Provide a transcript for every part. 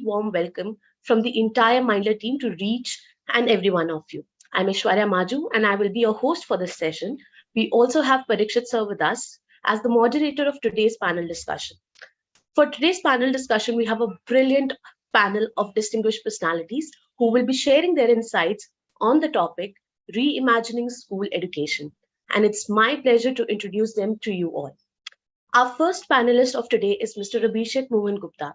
warm welcome from the entire Mindler team to reach and every one of you. I'm Aishwarya Maju and I will be your host for this session. We also have Parikshit sir with us as the moderator of today's panel discussion. For today's panel discussion, we have a brilliant panel of distinguished personalities who will be sharing their insights on the topic Reimagining School Education. And it's my pleasure to introduce them to you all. Our first panelist of today is Mr. Abhishek Mohan Gupta.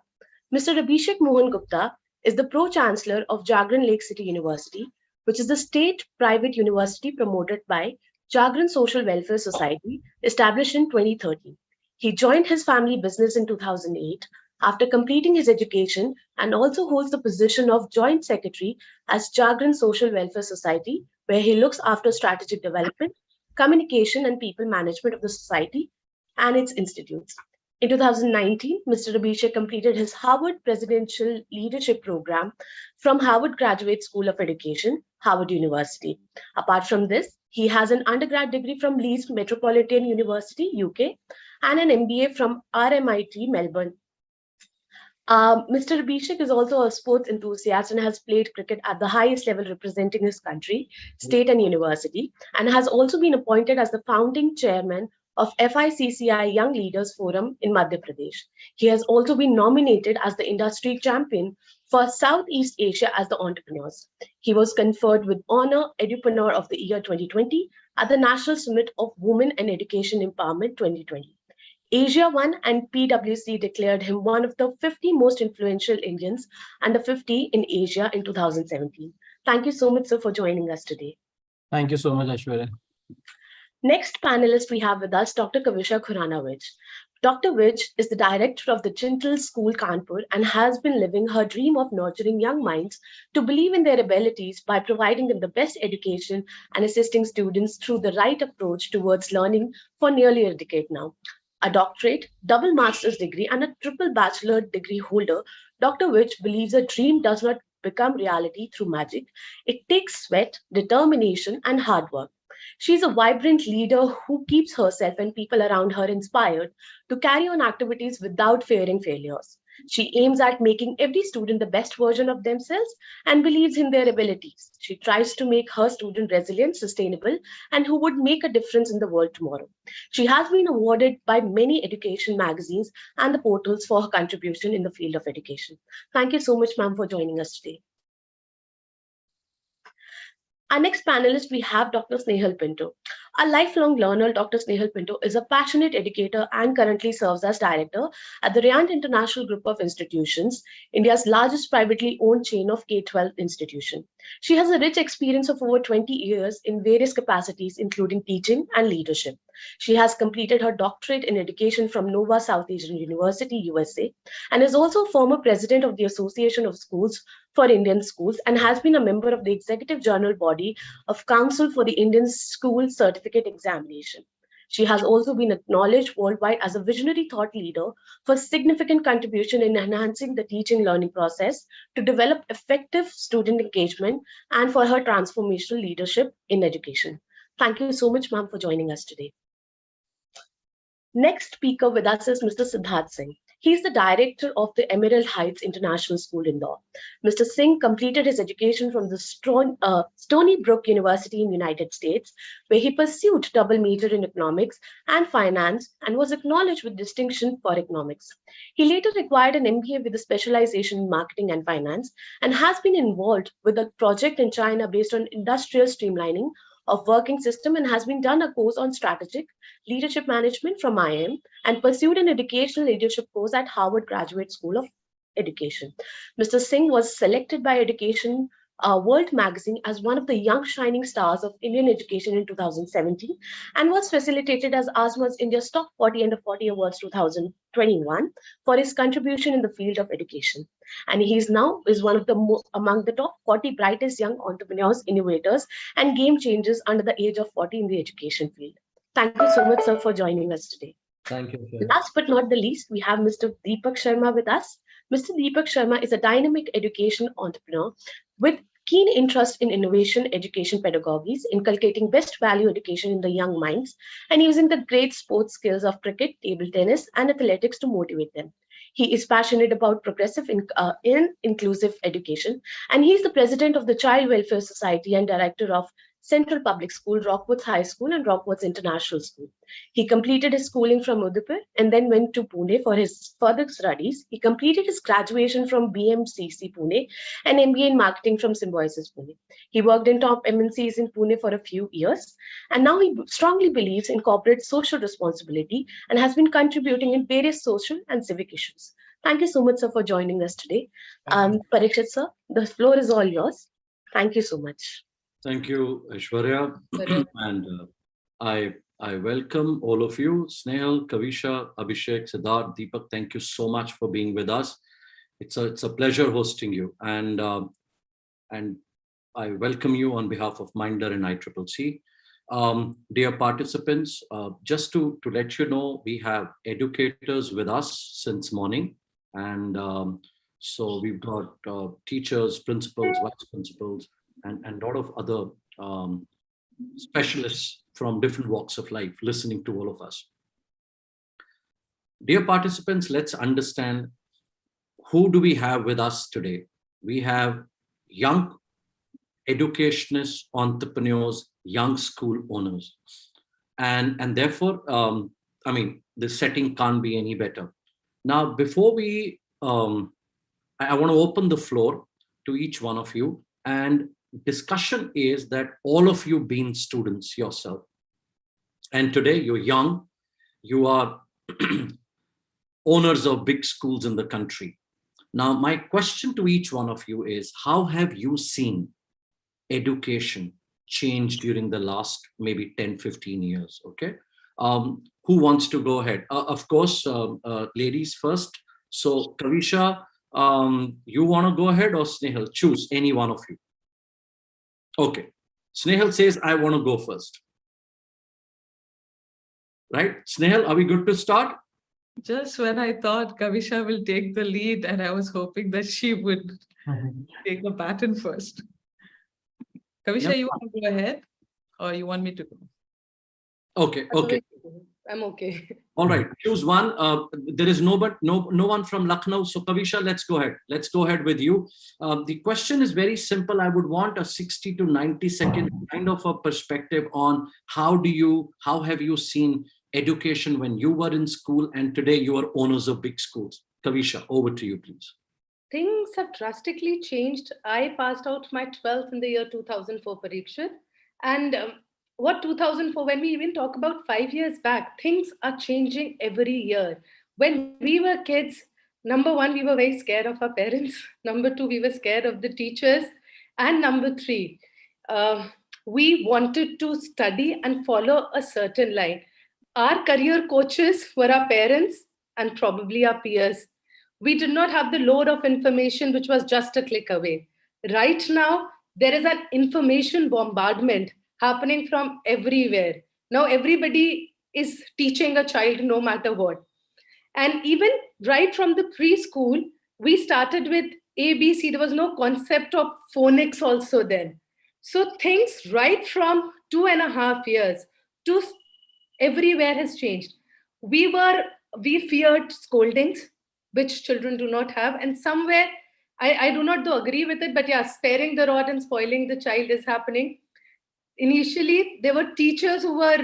Mr. Abhishek Mohan Gupta is the Pro-Chancellor of Jagran Lake City University, which is the state private university promoted by Jagran Social Welfare Society, established in 2013. He joined his family business in 2008 after completing his education and also holds the position of Joint Secretary as Jagran Social Welfare Society, where he looks after strategic development, communication and people management of the society and its institutes. In 2019, Mr. Abhishek completed his Harvard Presidential Leadership Program from Harvard Graduate School of Education, Harvard University. Apart from this, he has an undergrad degree from Leeds Metropolitan University, UK, and an MBA from RMIT, Melbourne. Mr. Abhishek is also a sports enthusiast and has played cricket at the highest level representing his country, state and university, and has also been appointed as the founding chairman of FICCI Young Leaders Forum in Madhya Pradesh. He has also been nominated as the industry champion for Southeast Asia as the entrepreneurs. He was conferred with Honor Edupreneur of the Year 2020 at the National Summit of Women and Education Empowerment 2020. Asia One and PwC declared him one of the 50 most influential Indians under 50 in Asia in 2017. Thank you so much, sir, for joining us today. Thank you so much, Aishwarya. Next panelist we have with us, Dr. Kavisha Khurana Vij. Dr. Vij is the director of the Chintal School, Kanpur, and has been living her dream of nurturing young minds to believe in their abilities by providing them the best education and assisting students through the right approach towards learning for nearly a decade now. A doctorate, double master's degree, and a triple bachelor degree holder, Dr. Vij believes a dream does not become reality through magic. It takes sweat, determination, and hard work. She's a vibrant leader who keeps herself and people around her inspired to carry on activities without fearing failures. She aims at making every student the best version of themselves and believes in their abilities. She tries to make her student resilient, sustainable, and who would make a difference in the world tomorrow. She has been awarded by many education magazines and the portals for her contribution in the field of education. Thank you so much, ma'am, for joining us today. Our next panelist, we have Dr. Snehal Pinto. A lifelong learner, Dr. Snehal Pinto is a passionate educator and currently serves as director at the Rayant International Group of Institutions, India's largest privately owned chain of K-12 institution. She has a rich experience of over 20 years in various capacities, including teaching and leadership. She has completed her doctorate in education from Nova South Asian University, USA, and is also a former president of the Association of Schools for Indian Schools and has been a member of the executive journal body of Council for the Indian School Certificate Examination. She has also been acknowledged worldwide as a visionary thought leader for significant contribution in enhancing the teaching learning process to develop effective student engagement and for her transformational leadership in education. Thank you so much, ma'am, for joining us today. Next speaker with us is Mr. Siddharth Singh. He is the director of the Emerald Heights International School, Indore. Mr. Singh completed his education from the Stony Brook University in the United States, where he pursued double major in economics and finance and was acknowledged with distinction for economics. He later acquired an MBA with a specialization in marketing and finance and has been involved with a project in China based on industrial streamlining of working system and has been done a course on strategic leadership management from IIM and pursued an educational leadership course at Harvard Graduate School of Education. Mr. Singh was selected by Education World magazine as one of the young shining stars of Indian education in 2017 and was facilitated as ASMA's India's Top 40 Under 40 Awards 2021 for his contribution in the field of education. And he is now one of the among the top 40 brightest young entrepreneurs, innovators, and game changers under the age of 40 in the education field. Thank you so much, sir, for joining us today. Thank you. Last but not the least, we have Mr. Deepak Sharma with us. Mr. Deepak Sharma is a dynamic education entrepreneur with keen interest in innovation education pedagogies, inculcating best value education in the young minds, and using the great sports skills of cricket, table tennis, and athletics to motivate them. He is passionate about progressive in inclusive education, and he is the president of the Child Welfare Society and director of Central Public School, Rockwood's High School, and Rockwood's International School. He completed his schooling from Udaipur and then went to Pune for his further studies. He completed his graduation from BMCC Pune and MBA in marketing from Symbiosis Pune. He worked in top MNCs in Pune for a few years, and now he strongly believes in corporate social responsibility and has been contributing in various social and civic issues. Thank you so much, sir, for joining us today. Thank you. Parikshit, sir, the floor is all yours. Thank you so much. Thank you, Aishwarya. And I welcome all of you. Snehal, Kavisha, Abhishek, Siddharth, Deepak, thank you so much for being with us. It's a pleasure hosting you. And I welcome you on behalf of Mindler and ICCC. Dear participants, just to let you know, we have educators with us since morning. And so we've got teachers, principals, vice principals, and a lot of other specialists from different walks of life listening to all of us. Dear participants, let's understand who do we have with us today. We have young educationists, entrepreneurs, young school owners. And therefore, I mean, the setting can't be any better. Now, before we, I want to open the floor to each one of you, and discussion is that all of you being students yourself, and today you're young, you are owners of big schools in the country. Now, my question to each one of you is, how have you seen education change during the last maybe 10, 15 years? Okay. Who wants to go ahead? Of course, ladies first. So Kavisha, you want to go ahead, or Snehal? Choose any one of you. Okay. Snehal says, I want to go first. Right? Snehal, are we good to start? Just when I thought Kavisha will take the lead, and I was hoping that she would take the pattern first. Kavisha, Yep. you want to go ahead, or you want me to go? Okay. Okay. I'm okay. All right. Choose one. There is no one from Lucknow. So Kavisha, let's go ahead. Let's go ahead with you. The question is very simple. I would want a 60 to 90-second kind of a perspective on how have you seen education when you were in school, and today you are owners of big schools. Kavisha, over to you, please. Things have drastically changed. I passed out my 12th in the year 2004 Pariksha. And what 2004, when we even talk about 5 years back, things are changing every year. When we were kids, number one, we were very scared of our parents. Number two, we were scared of the teachers. And number three, we wanted to study and follow a certain line. Our career coaches were our parents and probably our peers. We did not have the load of information which was just a click away. Right now, there is an information bombardment happening from everywhere. Now, everybody is teaching a child no matter what. And even right from the preschool, we started with ABC. There was no concept of phonics also then. So things right from 2.5 years to everywhere has changed. We feared scoldings, which children do not have. And somewhere, I do not agree with it, but yeah, sparing the rod and spoiling the child is happening. Initially, there were teachers who had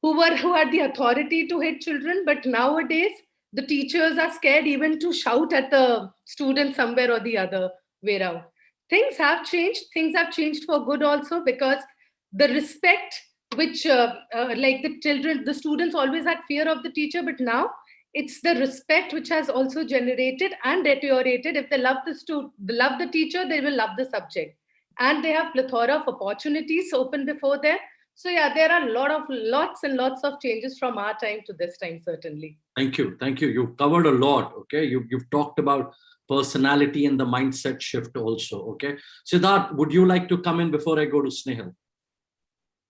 the authority to hit children, but nowadays the teachers are scared even to shout at the student somewhere or the other way around. Things have changed. Things have changed for good also, because the respect which like the students always had fear of the teacher, but now it's the respect which has also generated and deteriorated. If they love love the teacher, they will love the subject, and they have plethora of opportunities open before them. So yeah, there are lots and lots of changes from our time to this time, certainly. Thank you. You've covered a lot. Okay. You've talked about personality and the mindset shift also. Okay. Siddharth, would you like to come in before I go to Snehal?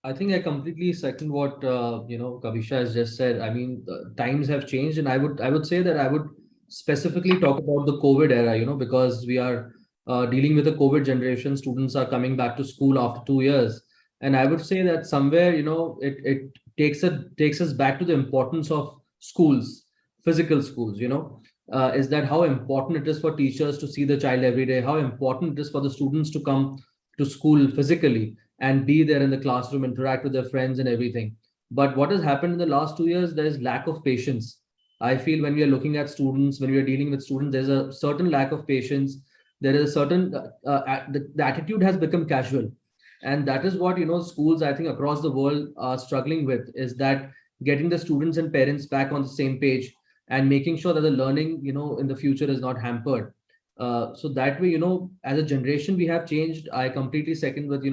I think I completely second what Kavisha has just said. I mean, times have changed, and I would say that I would specifically talk about the COVID era. Because we are dealing with a COVID generation. Students are coming back to school after 2 years, and I would say that somewhere it takes us back to the importance of schools, physical schools. is that how important it is for teachers to see the child every day, how important it is for the students to come to school physically and be there in the classroom, interact with their friends and everything. But what has happened in the last 2 years, there is lack of patience. I feel when we are looking at students, when we are dealing with students, there's a certain lack of patience. There is a certain, the attitude has become casual. And that is what, schools, I think, across the world are struggling with, is that getting the students and parents back on the same page and making sure that the learning, in the future is not hampered. So that way, as a generation, we have changed. I completely second with,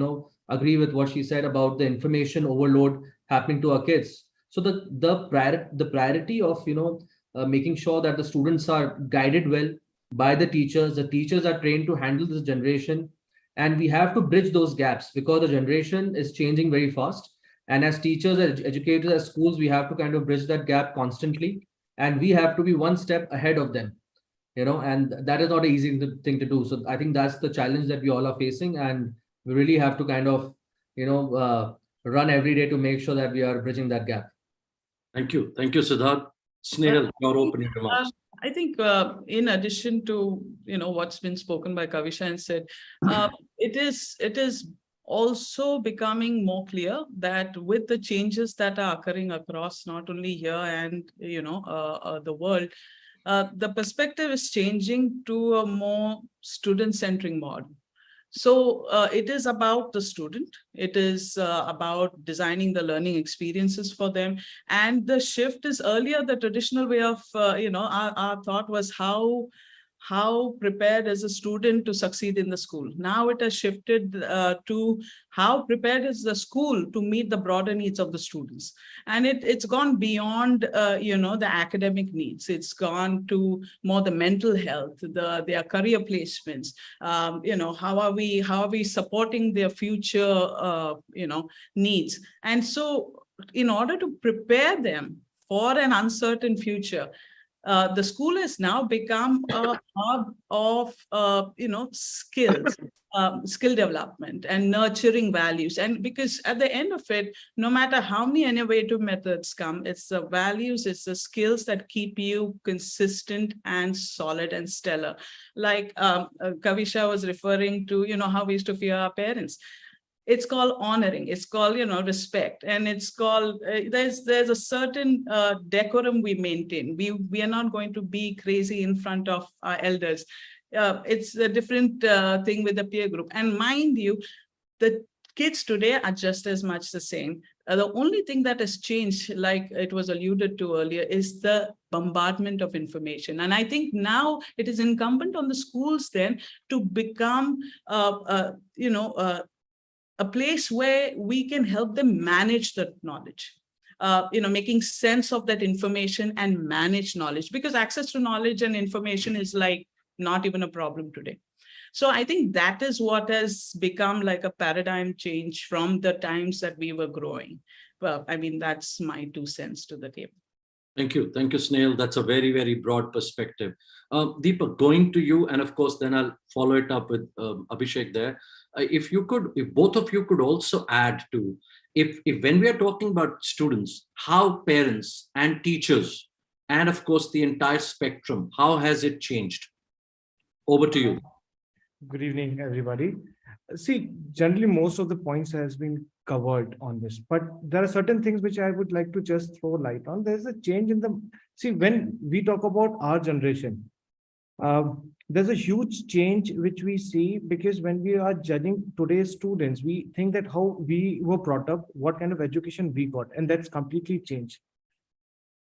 agree with what she said about the information overload happening to our kids. So the priority of, making sure that the students are guided well by the teachers are trained to handle this generation, and we have to bridge those gaps because the generation is changing very fast. And as teachers, as educators, as schools, we have to kind of bridge that gap constantly, and we have to be one step ahead of them, and that is not an easy thing to do. So I think that's the challenge that we all are facing, and we really have to kind of, run every day to make sure that we are bridging that gap. Thank you. Thank you, Siddharth. Snail, your opening remarks. I think in addition to what's been spoken by Kavisha and said, it is also becoming more clear that with the changes that are occurring across not only here and the world, the perspective is changing to a more student-centric model. So it is about the student. It is about designing the learning experiences for them. And the shift is earlier, the traditional way of, our thought was how prepared is a student to succeed in the school. Now it has shifted to how prepared is the school to meet the broader needs of the students. And it's gone beyond, the academic needs. It's gone to more the mental health, their career placements. How are we supporting their future, needs? And so in order to prepare them for an uncertain future, the school has now become a hub of, skills, skill development and nurturing values. And because at the end of it, no matter how many innovative methods come, it's the values, it's the skills that keep you consistent and solid and stellar. Like Kavisha was referring to, how we used to fear our parents. It's called honoring, it's called respect, and it's called there's a certain decorum we maintain. We are not going to be crazy in front of our elders. It's a different thing with the peer group. And mind you, the kids today are just as much the same. The only thing that has changed, like it was alluded to earlier, is the bombardment of information. And I think now it is incumbent on the schools then to become a place where we can help them manage that knowledge, making sense of that information and manage knowledge, because access to knowledge and information is like not even a problem today. So I think that is what has become like a paradigm change from the times that we were growing. Well, I mean, that's my 2 cents to the table. Thank you. Thank you, Snail. That's a very, very broad perspective. Deepak, going to you, and of course, then I'll follow it up with Abhishek there. If both of you could also add to, if when we are talking about students, how parents and teachers, and of course, the entire spectrum, how has it changed? Over to you. Good evening, everybody. See, generally, most of the points has been covered on this, but there are certain things which I would like to just throw light on. There's a change in when we talk about our generation, there's a huge change which we see, because when we are judging today's students, we think that how we were brought up, what kind of education we got, and that's completely changed.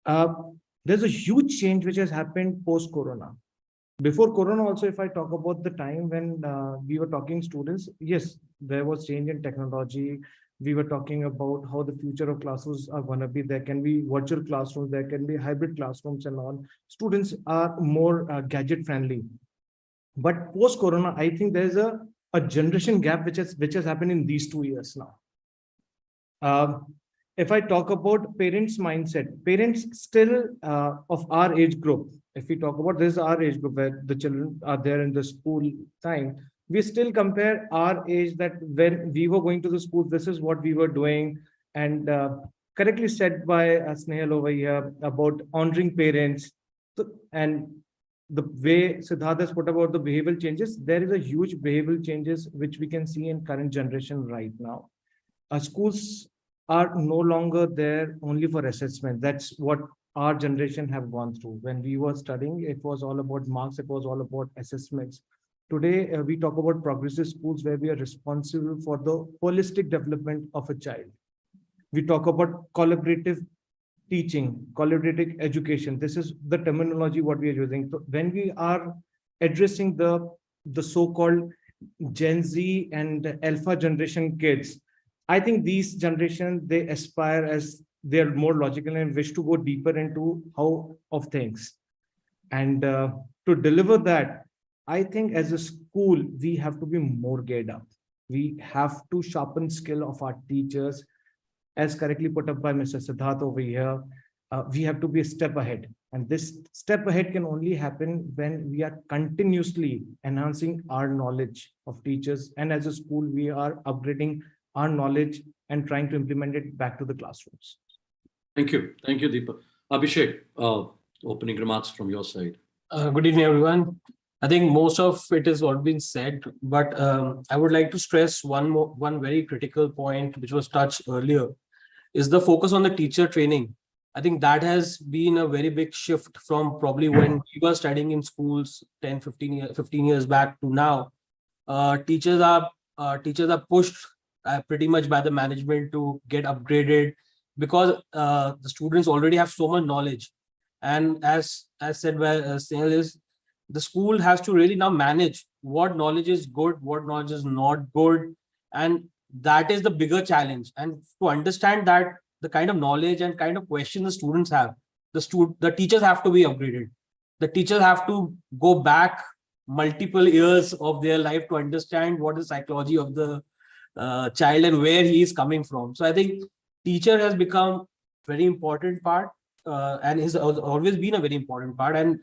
There's a huge change which has happened post-corona. Before corona also, if I talk about the time when we were talking students, yes, there was change in technology. We were talking about how the future of classes are going to be. There can be virtual classrooms, there can be hybrid classrooms and all. Students are more gadget friendly. But post corona, I think there's a generation gap which has happened in these 2 years now. If I talk about parents' mindset, parents still of our age group, if we talk about this, our age group where the children are there in the school time, we still compare our age, that when we were going to the school, this is what we were doing. And correctly said by Snehal over here about honoring parents. So, and the way Siddharth has put about the behavioral changes, there is a huge behavioral changes which we can see in current generation right now. Schools are no longer there only for assessment. That's what our generation have gone through. When we were studying, it was all about marks, it was all about assessments. Today, we talk about progressive schools where we are responsible for the holistic development of a child. We talk about collaborative teaching, collaborative education. This is the terminology what we are using. So when we are addressing the so-called Gen Z and Alpha generation kids, I think these generation, they aspire as they're more logical and wish to go deeper into how of things. And to deliver that, I think as a school, we have to be more geared up. We have to sharpen skill of our teachers, as correctly put up by Mr. Siddharth over here. We have to be a step ahead. And this step ahead can only happen when we are continuously enhancing our knowledge of teachers. And as a school, we are upgrading our knowledge and trying to implement it back to the classrooms. Thank you. Thank you, Deepak. Abhishek, opening remarks from your side. Good evening, everyone. I think most of it has already been said, but I would like to stress one very critical point, which was touched earlier, is the focus on the teacher training. I think that has been a very big shift from probably when we were studying in schools 10, 15 years back to now. Teachers are pushed pretty much by the management to get upgraded because the students already have so much knowledge. And as said by Snehal, is the school has to really now manage what knowledge is good, what knowledge is not good. And that is the bigger challenge. And to understand that the kind of knowledge and kind of questions the students have, the teachers have to be upgraded. The teachers have to go back multiple years of their life to understand what is psychology of the child and where he is coming from. So I think teacher has become very important part and has always been a very important part. And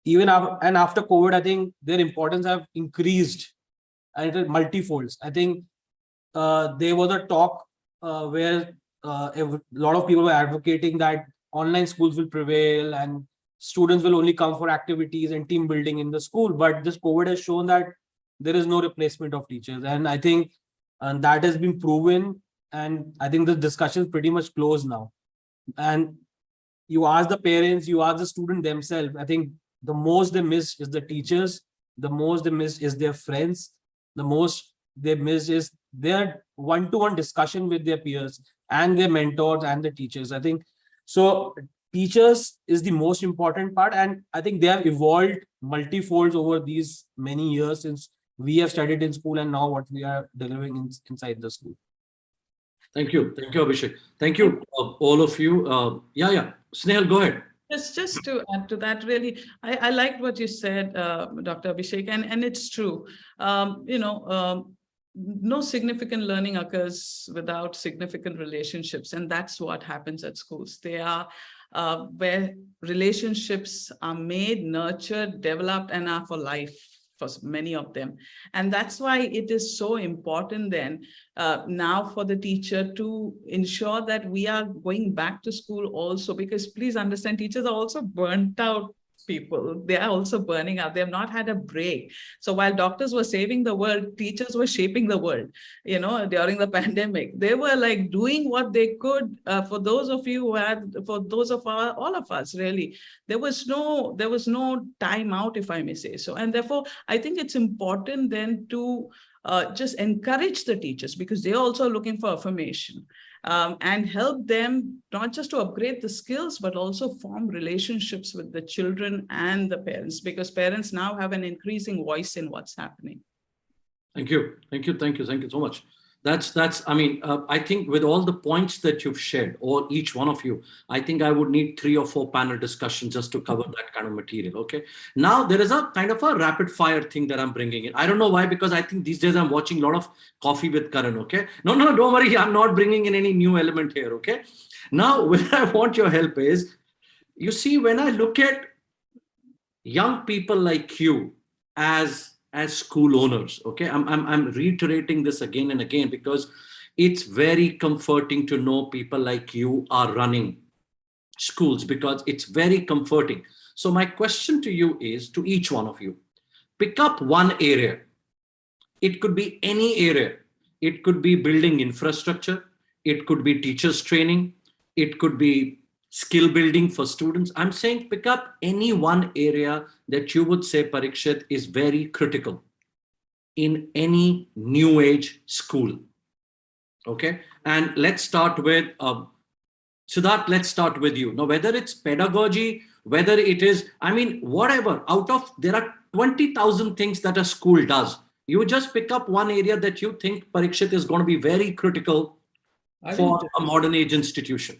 even after COVID, I think their importance have increased and it is multifolds. I think there was a talk where a lot of people were advocating that online schools will prevail and students will only come for activities and team building in the school. But this COVID has shown that there is no replacement of teachers. And I think that has been proven. And I think the discussion is pretty much closed now. And you ask the parents, you ask the student themselves, I think the most they miss is the teachers. The most they miss is their friends. The most they miss is their one-to-one discussion with their peers and their mentors and the teachers. I think so. Teachers is the most important part, and I think they have evolved multifolds over these many years since we have studied in school and now what we are delivering inside the school. Thank you, Abhishek. Thank you, all of you. Snehal, go ahead. Just to add to that, really, I liked what you said, Dr. Abhishek, and it's true. No significant learning occurs without significant relationships, and that's what happens at schools. They are where relationships are made, nurtured, developed, and are for life for many of them. And that's why it is so important then now for the teacher to ensure that we are going back to school also, because please understand, teachers are also burnt out people. They are also burning out. They have not had a break. So while doctors were saving the world, teachers were shaping the world, during the pandemic. They were like doing what they could for those of you who had, for those of all of us, really. There was no time out, if I may say so. And therefore, I think it's important then to just encourage the teachers, because they're also looking for affirmation. And help them not just to upgrade the skills, but also form relationships with the children and the parents, because parents now have an increasing voice in what's happening. Thank you so much. I think with all the points that you've shared, or each one of you, I think I would need 3 or 4 panel discussions just to cover that kind of material. Okay. Now there is a kind of a rapid fire thing that I'm bringing in. I don't know why, because I think these days I'm watching a lot of Coffee with Karan. Okay. No, don't worry. I'm not bringing in any new element here. Okay. Now, where I want your help is, you see, when I look at young people like you as school owners, okay, I'm reiterating this again and again, because it's very comforting to know people like you are running schools, because it's very comforting. So my question to you is, to each one of you, pick up one area. It could be any area. It could be building infrastructure. It could be teachers training. It could be skill building for students. I'm saying pick up any one area that you would say, Parikshit, is very critical in any new age school. Okay. And let's start with Siddharth, let's start with you. Now, whether it's pedagogy, whether it is, I mean, whatever, there are 20,000 things that a school does. You just pick up one area that you think, Parikshit, is going to be very critical for a modern age institution.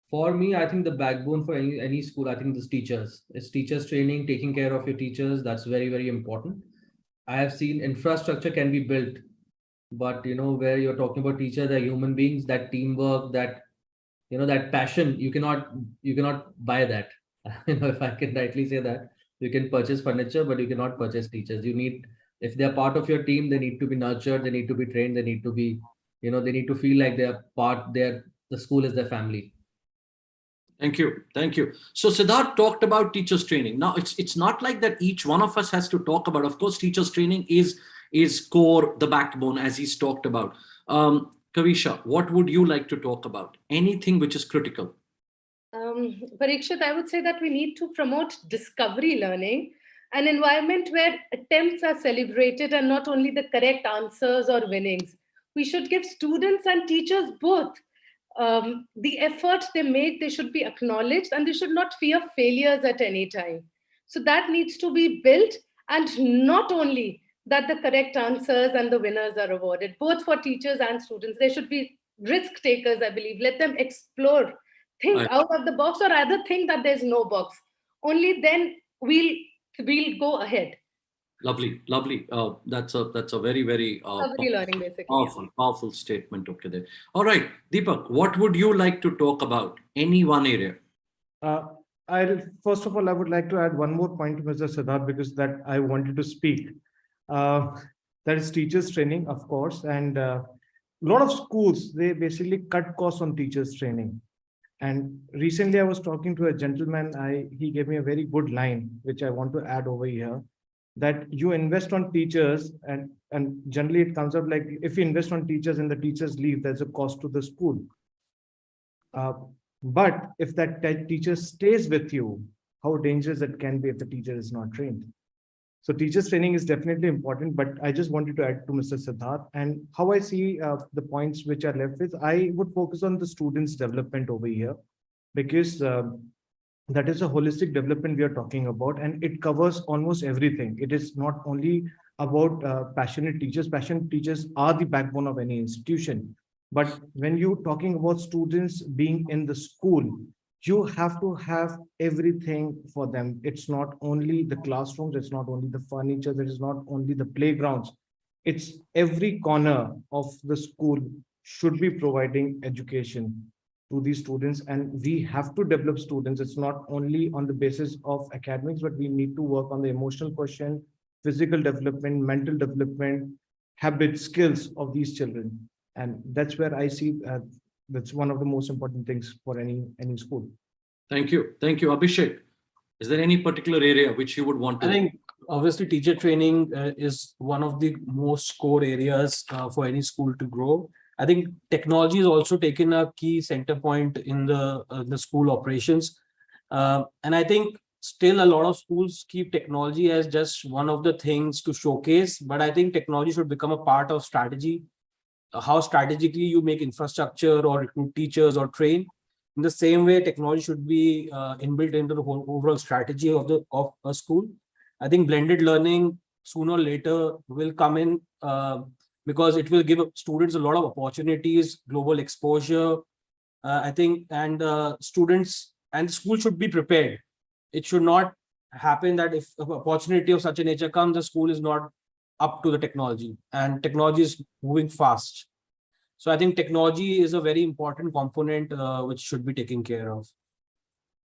For me, I think the backbone for any school, I think, is teachers. It's teachers training, taking care of your teachers. That's very, very important. I have seen infrastructure can be built, but where you're talking about teachers, they're human beings, that teamwork, that that passion, you cannot buy that. If I can rightly say that, you can purchase furniture, but you cannot purchase teachers. You need, if they're part of your team, they need to be nurtured, they need to be trained, they need to be, they need to feel like they're part, the school is their family. Thank you. Thank you. So Siddharth talked about teachers training. Now it's not like that each one of us has to talk about, of course, teachers training is core, the backbone, as he's talked about. Kavisha, what would you like to talk about? Anything which is critical? Parikshit, I would say that we need to promote discovery learning, an environment where attempts are celebrated and not only the correct answers or winnings. We should give students and teachers both. The effort they make, they should be acknowledged, and they should not fear failures at any time. So that needs to be built, and not only that the correct answers and the winners are awarded, both for teachers and students. They should be risk takers, I believe. Let them explore, think out of the box, or rather think that there's no box. Only then we'll go ahead. Lovely. That's a very, very learning, basically. powerful statement. Okay, there. All right, Deepak, what would you like to talk about? Any one area? First of all, I would like to add one more point to Mr. Siddharth, because that I wanted to speak. That is teachers training, of course, and a lot of schools, they basically cut costs on teachers training. And recently I was talking to a gentleman, he gave me a very good line, which I want to add over here, that you invest on teachers, and generally it comes up like, if you invest on teachers and the teachers leave, there's a cost to the school. But if that teacher stays with you, how dangerous it can be if the teacher is not trained. So teachers training is definitely important, but I just wanted to add to Mr. Siddharth, and how I see the points which are left with, I would focus on the students' development over here, because that is a holistic development we are talking about, and it covers almost everything. It is not only about passionate teachers. Passionate teachers are the backbone of any institution. But when you're talking about students being in the school, you have to have everything for them. It's not only the classrooms, it's not only the furniture, it is not only the playgrounds. It's every corner of the school should be providing education to these students, and we have to develop students. It's not only on the basis of academics, but we need to work on the emotional quotient, physical development, mental development, habit, skills of these children. And that's where I see that's one of the most important things for any school. Thank you. Abhishek, is there any particular area which you would want to? I think obviously teacher training is one of the most core areas for any school to grow. I think technology has also taken a key center point in the school operations. And I think still a lot of schools keep technology as just one of the things to showcase, but I think technology should become a part of strategy. How strategically you make infrastructure or recruit teachers or train. In the same way, technology should be inbuilt into the whole overall strategy of a school. I think blended learning sooner or later will come in because it will give students a lot of opportunities, global exposure. I think, and students and the school should be prepared. It should not happen that if an opportunity of such a nature comes, the school is not up to the technology, and technology is moving fast. So I think technology is a very important component which should be taken care of.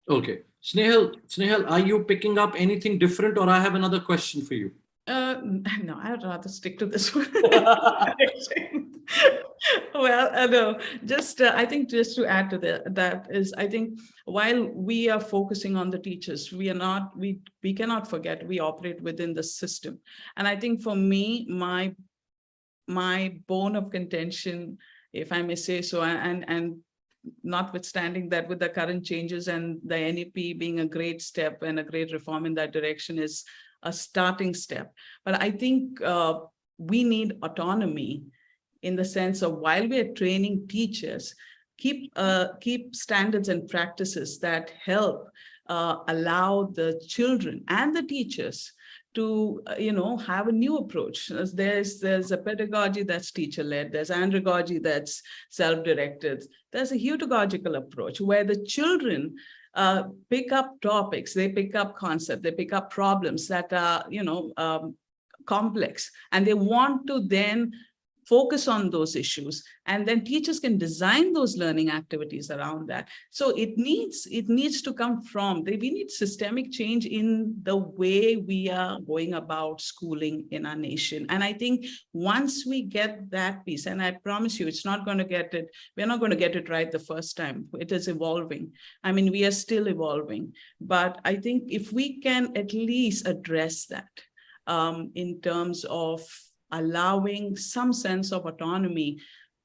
Okay. Snehal, are you picking up anything different, or I have another question for you? No, I'd rather stick to this one. Well, no, just I think just to add to that is, I think while we are focusing on the teachers, we cannot forget we operate within the system. And I think for me, my bone of contention, if I may say so, and notwithstanding that with the current changes and the NEP being a great step and a great reform in that direction, is a starting step. But I think we need autonomy in the sense of, while we are training teachers, keep standards and practices that help allow the children and the teachers to have a new approach. There's a pedagogy that's teacher-led, there's andragogy that's self-directed, there's a heutagogical approach where the children pick up topics, they pick up concepts, they pick up problems that are complex, and they want to then focus on those issues, and then teachers can design those learning activities around that. So it needs to come from, we need systemic change in the way we are going about schooling in our nation. And I think once we get that piece, and I promise you, we're not going to get it right the first time. It is evolving. I mean, we are still evolving, but I think if we can at least address that in terms of allowing some sense of autonomy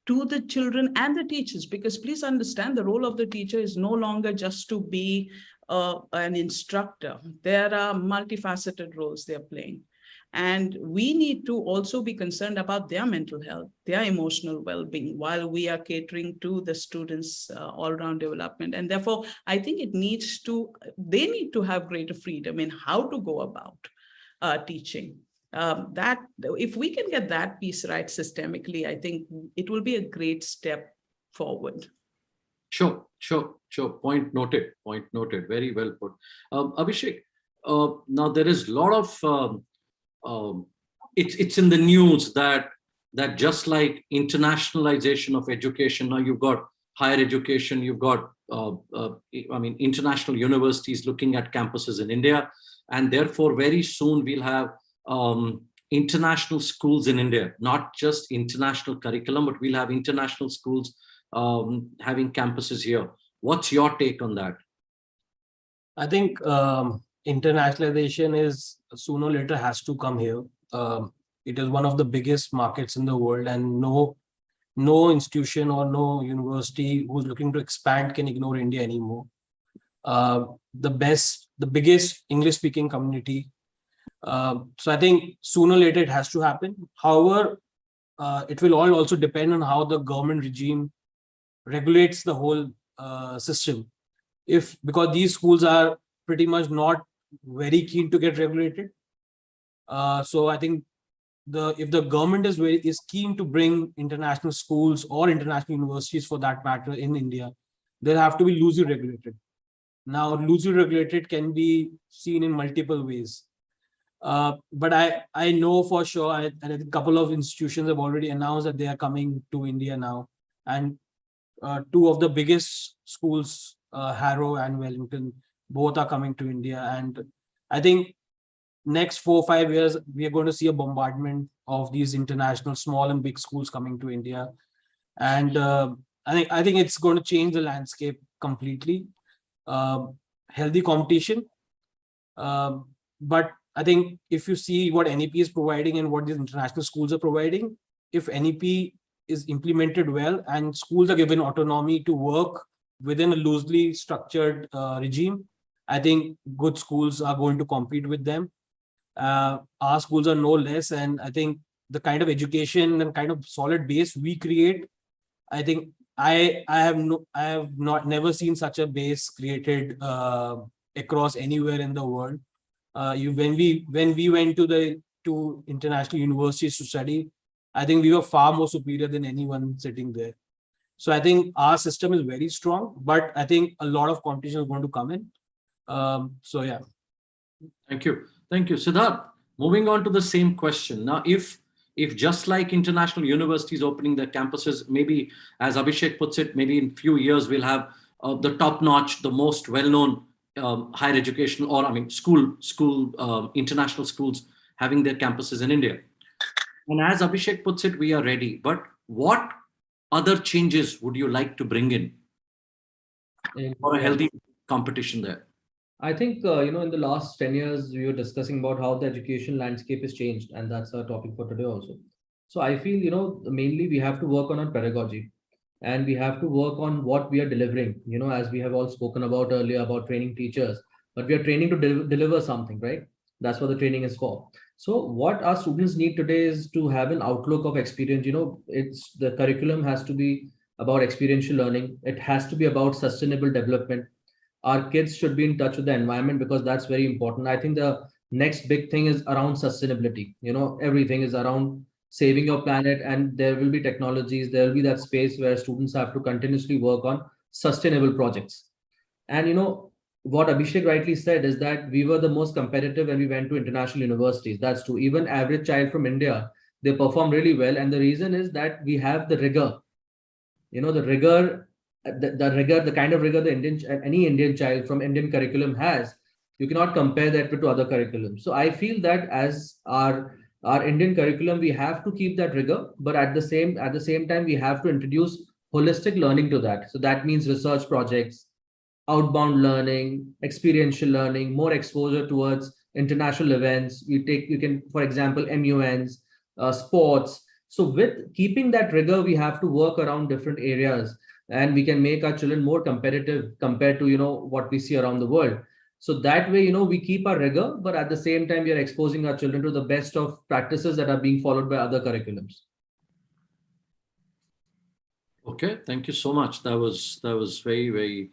to the children and the teachers, because please understand, the role of the teacher is no longer just to be an instructor. There are multifaceted roles they're playing. And we need to also be concerned about their mental health, their emotional well-being, while we are catering to the students' all-round development. And therefore, I think they need to have greater freedom in how to go about teaching. That if we can get that piece right systemically, I think it will be a great step forward. Sure. Point noted. Very well put. Abhishek, now there is a lot of, it's in the news that just like internationalization of education, now you've got higher education, you've got, international universities looking at campuses in India, and therefore very soon we'll have international schools in India, not just international curriculum, but we'll have international schools having campuses here. What's your take on that? I think internationalization is sooner or later has to come here. It is one of the biggest markets in the world, and no institution or no university who's looking to expand can ignore India anymore. The biggest English-speaking community. So I think sooner or later it has to happen. However, it will all also depend on how the government regime regulates the whole system. Because these schools are pretty much not very keen to get regulated. So I think if the government is keen to bring international schools or international universities for that matter in India, they'll have to be loosely regulated. Now, loosely regulated can be seen in multiple ways. But I know for sure, and a couple of institutions have already announced that they are coming to India now. And two of the biggest schools, Harrow and Wellington, both are coming to India. And I think next 4 or 5 years, we are going to see a bombardment of these international small and big schools coming to India. And I think it's going to change the landscape completely. Healthy competition. But I think if you see what NEP is providing and what these international schools are providing, if NEP is implemented well and schools are given autonomy to work within a loosely structured regime, I think good schools are going to compete with them. Our schools are no less, and I think the kind of education and kind of solid base we create, I think I have never seen such a base created across anywhere in the world. When we went to international universities to study, I think we were far more superior than anyone sitting there. So I think our system is very strong, but I think a lot of competition is going to come in. So yeah. Thank you, Siddharth. Moving on to the same question now, if just like international universities opening their campuses, maybe as Abhishek puts it, maybe in few years we'll have the top-notch, the most well-known higher education, or school international schools having their campuses in India. And as Abhishek puts it, we are ready. But what other changes would you like to bring in for a healthy competition there? I think, in the last 10 years, we were discussing about how the education landscape has changed, and that's our topic for today also. So I feel, mainly we have to work on our pedagogy, and we have to work on what we are delivering, as we have all spoken about earlier about training teachers, but we are training to deliver something, right? That's what the training is for. So what our students need today is to have an outlook of experience. It's the curriculum has to be about experiential learning. It has to be about sustainable development. Our kids should be in touch with the environment because that's very important. I think the next big thing is around sustainability. Everything is around saving your planet, and there will be technologies, there will be that space where students have to continuously work on sustainable projects. And what Abhishek rightly said is that we were the most competitive when we went to international universities. That's true. Even average child from India, they perform really well, and the reason is that we have the rigor. The rigor, the rigor, the kind of rigor any Indian child from Indian curriculum has. You cannot compare that to other curriculums. So I feel that as our Indian curriculum, we have to keep that rigor, but at the same time, we have to introduce holistic learning to that. So that means research projects, outbound learning, experiential learning, more exposure towards international events. You can, for example, MUNs, sports. So with keeping that rigor, we have to work around different areas, and we can make our children more competitive compared to, what we see around the world. So that way, we keep our rigor, but at the same time, we are exposing our children to the best of practices that are being followed by other curriculums. Okay, thank you so much. That was very, very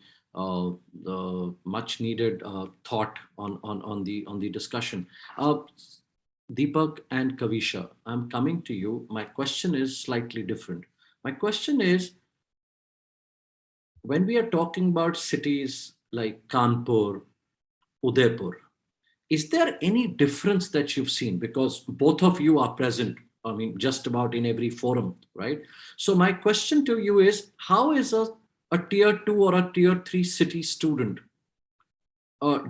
much needed thought on the discussion. Deepak and Kavisha, I'm coming to you. My question is slightly different. My question is, when we are talking about cities like Kanpur, Udaipur, is there any difference that you've seen? Because both of you are present, just about in every forum, right? So my question to you is, how is a tier 2 or a tier 3 city student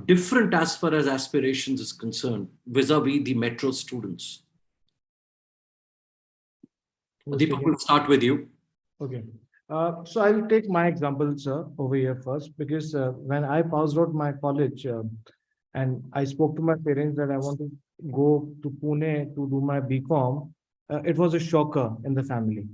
different as far as aspirations is concerned vis-a-vis the metro students? Deepak, we'll start with you. Okay. So I'll take my example, sir, over here first, because when I passed out my college and I spoke to my parents that I want to go to Pune to do my BCom, it was a shocker in the family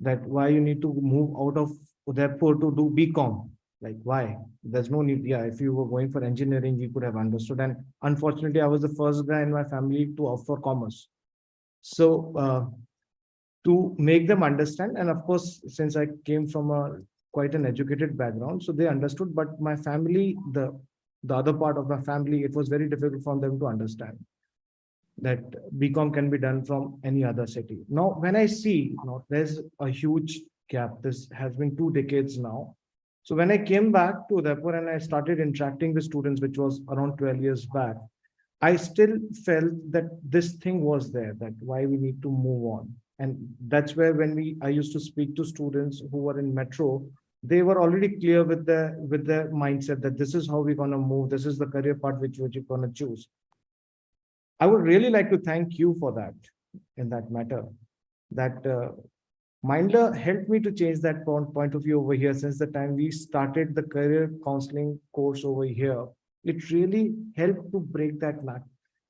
that why you need to move out of Udaipur to do BCom. Like, why? There's no need. Yeah, if you were going for engineering, we could have understood. And unfortunately, I was the first guy in my family to opt for commerce. So to make them understand, and of course, since I came from quite an educated background, so they understood. But my family, the other part of my family, it was very difficult for them to understand that BCom can be done from any other city. Now, when I see, there's a huge gap. This has been 2 decades now. So when I came back to Udaipur and I started interacting with students, which was around 12 years back, I still felt that this thing was there, that why we need to move on. And that's where I used to speak to students who were in metro, they were already clear with the mindset that this is how we're going to move. This is the career path which you're going to choose. I would really like to thank you for that in that matter, that Mindler helped me to change that point of view over here. Since the time we started the career counseling course over here, it really helped to break that lack.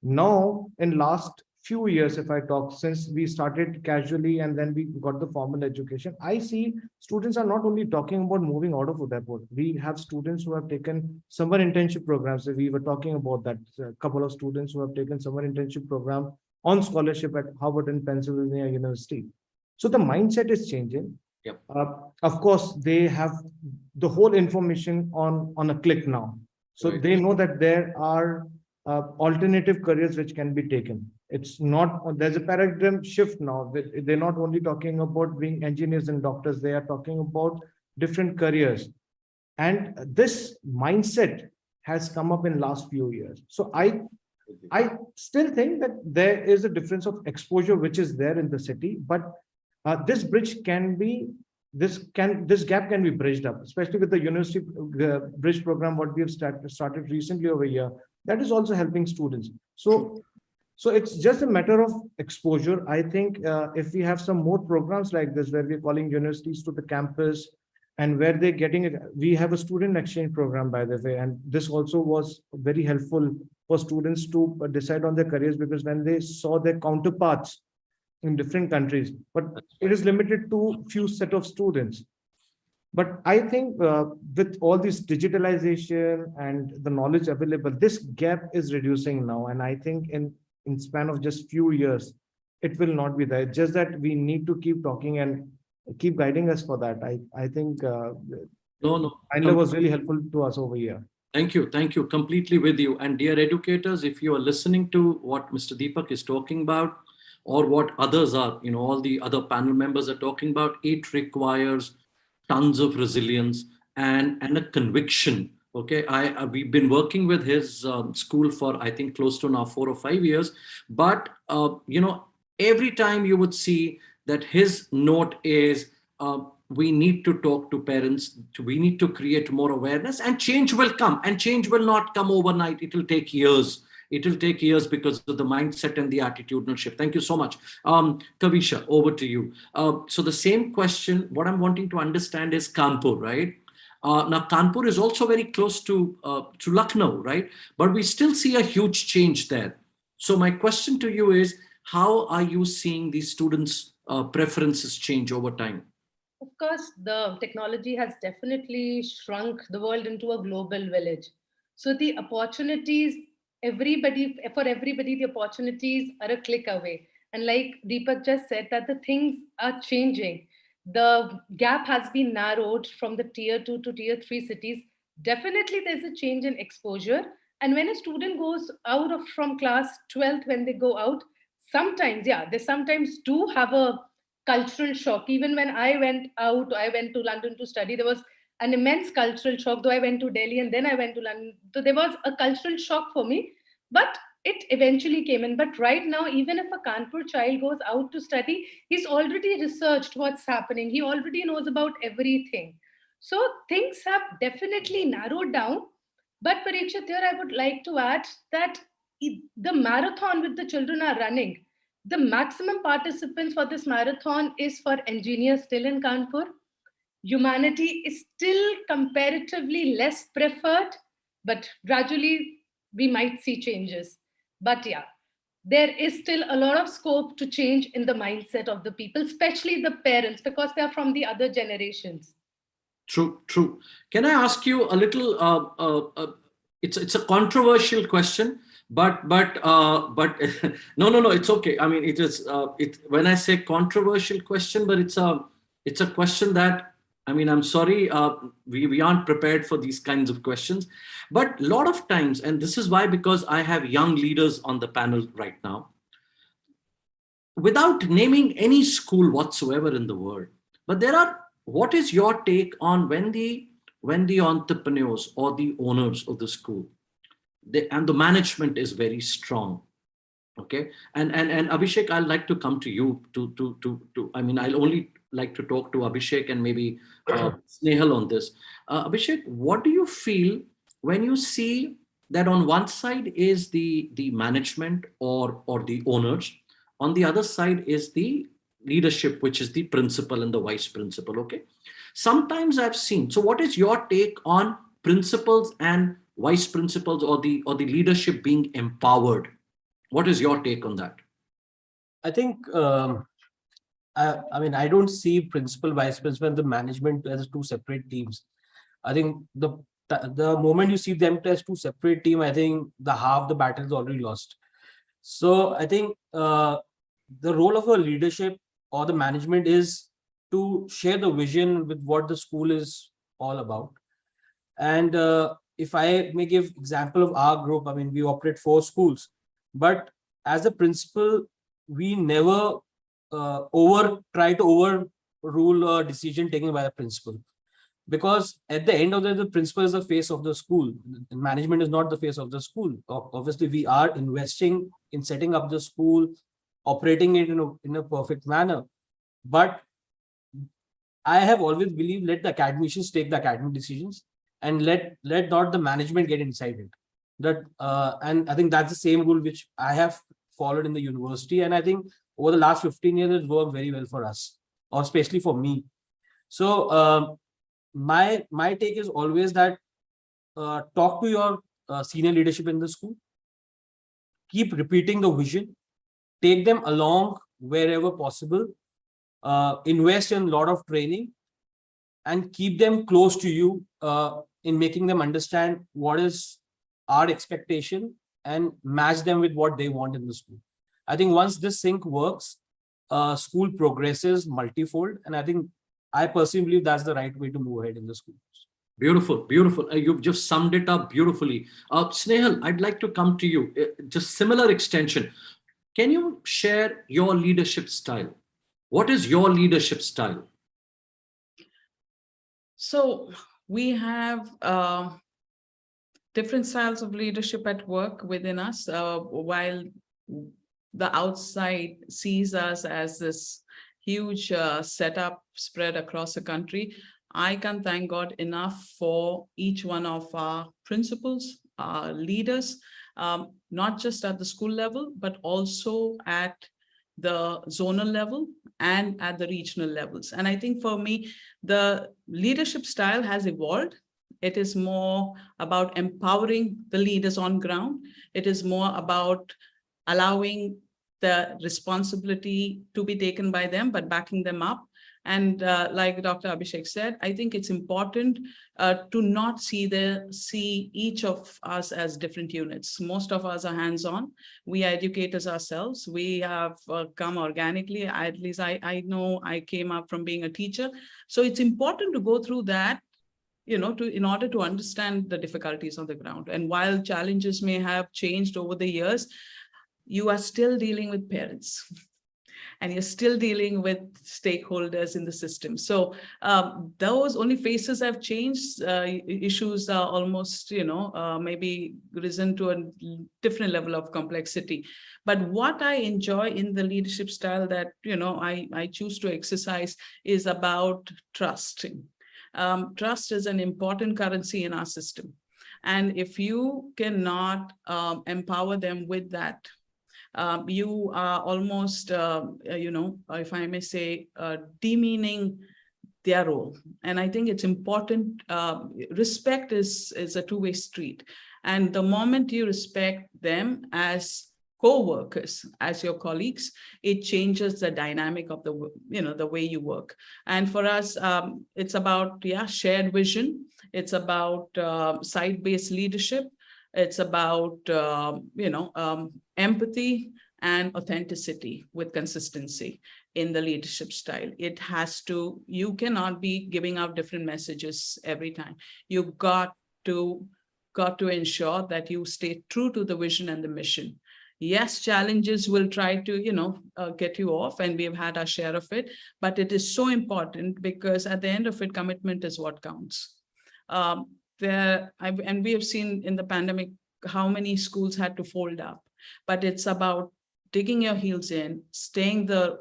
Now, in last few years, if I talk, since we started casually and then we got the formal education, I see students are not only talking about moving out of Udaipur. We have students who have taken summer internship programs. We were talking about that. A couple of students who have taken summer internship program on scholarship at Harvard and Pennsylvania University. So the mindset is changing. Yep. Of course, they have the whole information on a click now. So Right. they know that there are alternative careers which can be taken. It's not, there's a paradigm shift now. They're not only talking about being engineers and doctors, they are talking about different careers. And this mindset has come up in last few years. So I still think that there is a difference of exposure which is there in the city, but this bridge can be, this gap can be bridged up, especially with the university bridge program, what we have started recently over here. That is also helping students. So So it's just a matter of exposure. I think if we have some more programs like this, where we're calling universities to the campus, and where they're getting it, we have a student exchange program, by the way, and this also was very helpful for students to decide on their careers, because when they saw their counterparts in different countries, but it is limited to few set of students. But I think with all this digitalization and the knowledge available, this gap is reducing now. And I think in span of just few years, it will not be there. It's just that we need to keep talking and keep guiding us for that. I think Mindler was really helpful to us over here. Thank you. Thank you. Completely with you. And dear educators, if you are listening to what Mr. Deepak is talking about, or what others are, all the other panel members are talking about, it requires tons of resilience and a conviction. Okay, we've been working with his school for, I think, close to now 4 or 5 years. But, every time you would see that his note is, we need to talk to parents, we need to create more awareness, and change will come. And change will not come overnight. It will take years. It will take years because of the mindset and the attitudinal shift. Thank you so much. Kavisha, over to you. So the same question, what I'm wanting to understand is Kanpur, right? Now, Kanpur is also very close to Lucknow, right? But we still see a huge change there. So my question to you is, how are you seeing these students' preferences change over time? Of course, the technology has definitely shrunk the world into a global village. So the opportunities, for everybody, the opportunities are a click away. And like Deepak just said, that the things are changing. The gap has been narrowed from the tier 2 to tier 3 cities. Definitely there's a change in exposure. And when a student goes out from class 12th, when they go out, sometimes, they sometimes do have a cultural shock. Even when I went out, I went to London to study, there was an immense cultural shock, though I went to Delhi and then I went to London. So there was a cultural shock for me, but it eventually came in. But right now, even if a Kanpur child goes out to study, he's already researched what's happening. He already knows about everything. So things have definitely narrowed down. But Parikshit, here I would like to add that the marathon which the children are running, the maximum participants for this marathon is for engineers still in Kanpur. Humanity is still comparatively less preferred, but gradually we might see changes. But there is still a lot of scope to change in the mindset of the people, especially the parents, because they are from the other generations. True, true. Can I ask you a little? It's a controversial question, but no, it's okay. I mean, it is. When I say controversial question, but it's a question that, I mean, I'm sorry, we aren't prepared for these kinds of questions. But a lot of times, and this is why, because I have young leaders on the panel right now, without naming any school whatsoever in the world, but what is your take on when the entrepreneurs or the owners of the school, and the management is very strong? Okay, and Abhishek, I'd like to come to you to I mean, I'll only like to talk to Abhishek and maybe Snehal on this. Abhishek, what do you feel when you see that on one side is the management or the owners, on the other side is the leadership, which is the principal and the vice principal? Okay, sometimes I've seen. So, what is your take on principals and vice principals, or the leadership being empowered? What is your take on that? I think, I mean, I don't see principal, vice principal, and the management as two separate teams. I think the moment you see them as two separate teams, I think half the battle is already lost. So I think the role of a leadership or the management is to share the vision with what the school is all about. And if I may give example of our group, I mean, we operate 4 schools, but as a principal, we never try to overrule a decision taken by the principal, because at the end of the principal is the face of the school. Management is not the face of the school. Obviously, we are investing in setting up the school, operating it in a perfect manner. But I have always believed, let the academicians take the academic decisions, and let not the management get inside it. And I think that's the same rule which I have followed in the university. And I think over the last 15 years, it's worked very well for us, or especially for me. So my take is always that talk to your senior leadership in the school, keep repeating the vision, take them along wherever possible, invest in a lot of training, and keep them close to you in making them understand what is our expectation and match them with what they want in the school. I think once this sync works, school progresses multifold. And I personally believe that's the right way to move ahead in the schools. Beautiful, beautiful. You've just summed it up beautifully. Snehal, I'd like to come to you. Just similar extension. Can you share your leadership style? What is your leadership style? So we have different styles of leadership at work within us. While the outside sees us as this huge setup spread across the country, I can thank God enough for each one of our principals, our leaders, not just at the school level, but also at the zonal level and at the regional levels. And I think for me, the leadership style has evolved. It is more about empowering the leaders on ground. It is more about allowing the responsibility to be taken by them, but backing them up. And like Dr. Abhishek said, I think it's important to not see each of us as different units. Most of us are hands-on. We are educators ourselves. We have come organically. At least I know I came up from being a teacher. So it's important to go through that, in order to understand the difficulties on the ground. And while challenges may have changed over the years, you are still dealing with parents. And you're still dealing with stakeholders in the system. So those only faces have changed. Issues are almost, maybe risen to a different level of complexity. But what I enjoy in the leadership style that, I choose to exercise is about trusting. Trust is an important currency in our system. And if you cannot empower them with that, you are almost, if I may say, demeaning their role. And I think it's important. Respect is a two-way street. And the moment you respect them as co-workers, as your colleagues, it changes the dynamic of the way you work. And for us, it's about, shared vision. It's about site-based leadership. It's about, empathy and authenticity with consistency in the leadership style. It has to, you cannot be giving out different messages every time. You've got to ensure that you stay true to the vision and the mission. Yes, challenges will try to, get you off, and we've had our share of it, but it is so important because at the end of it, commitment is what counts. And we have seen in the pandemic how many schools had to fold up, but it's about digging your heels in, staying the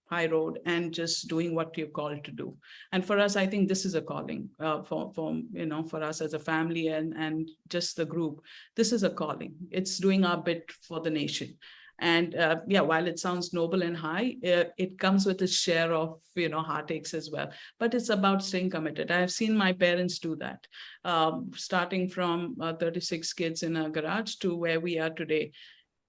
high road, and just doing what you're called to do. And for us, I think this is a calling for us as a family and just the group. This is a calling. It's doing our bit for the nation. And while it sounds noble and high, it comes with a share of, heartaches as well. But it's about staying committed. I have seen my parents do that, starting from 36 kids in a garage to where we are today.